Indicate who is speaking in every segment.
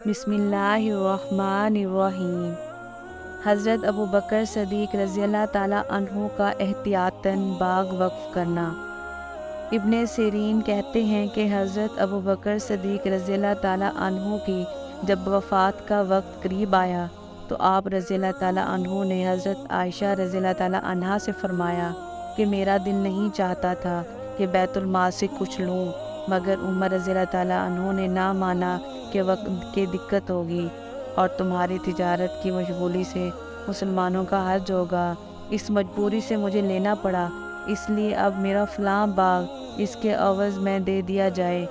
Speaker 1: بسم اللہ الرحمن الرحیم۔ حضرت ابو بکر صدیق رضی اللہ تعالیٰ عنہ کا احتیاطاً باغ وقف کرنا۔ ابن سیرین کہتے ہیں کہ حضرت ابو بکر صدیق رضی اللہ تعالیٰ عنہ کی جب وفات کا وقت قریب آیا تو آپ رضی اللہ تعالیٰ عنہ نے حضرت عائشہ رضی اللہ تعالیٰ عنہا سے فرمایا کہ میرا دل نہیں چاہتا تھا کہ بیت المال سے کچھ لوں، مگر عمر رضی اللہ تعالیٰ عنہ نے نہ مانا کہ وقت کی دقت ہوگی اور تمہاری تجارت کی مشغولی سے مسلمانوں کا حرج ہوگا، اس مجبوری سے مجھے لینا پڑا، اس لیے اب میرا فلاں باغ اس کے عوض میں دے دیا جائے۔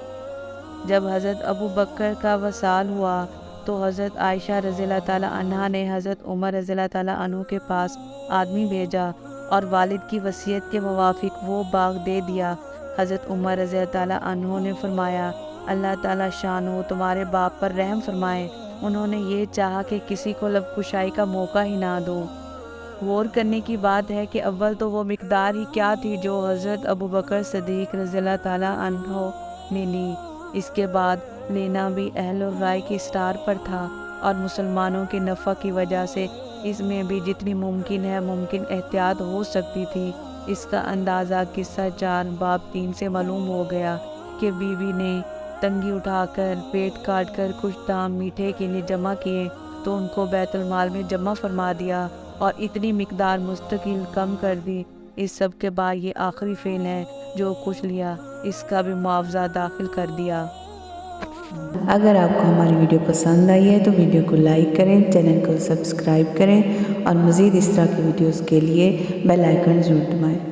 Speaker 1: جب حضرت ابو بکر کا وصال ہوا تو حضرت عائشہ رضی اللہ تعالیٰ عنہا نے حضرت عمر رضی اللہ تعالیٰ عنہ کے پاس آدمی بھیجا اور والد کی وصیت کے موافق وہ باغ دے دیا۔ حضرت عمر رضی اللہ تعالیٰ عنہ نے فرمایا، اللہ تعالیٰ شانہ تمہارے باپ پر رحم فرمائے، انہوں نے یہ چاہا کہ کسی کو لب کشائی کا موقع ہی نہ دو۔ غور کرنے کی بات ہے کہ اول تو وہ مقدار ہی کیا تھی جو حضرت ابو بکر صدیق رضی اللہ تعالیٰ عنہ نے لی، اس کے بعد لینا بھی اہل الرائے کی اسٹار پر تھا اور مسلمانوں کے نفع کی وجہ سے اس میں بھی جتنی ممکن ہے ممکن احتیاط ہو سکتی تھی۔ اس کا اندازہ قصہ 4 باب 3 سے معلوم ہو گیا کہ بیوی نے تنگی اٹھا کر پیٹ کاٹ کر کچھ دام میٹھے کے لیے جمع کیے تو ان کو بیت المال میں جمع فرما دیا اور اتنی مقدار مستقل کم کر دی۔ اس سب کے بعد یہ آخری فعل ہے، جو کچھ لیا اس کا بھی معاوضہ داخل کر دیا۔
Speaker 2: اگر آپ کو ہماری ویڈیو پسند آئی ہے تو ویڈیو کو لائک کریں، چینل کو سبسکرائب کریں اور مزید اس طرح کی ویڈیوز کے لیے بیل آئیکن ضرور دبائیں۔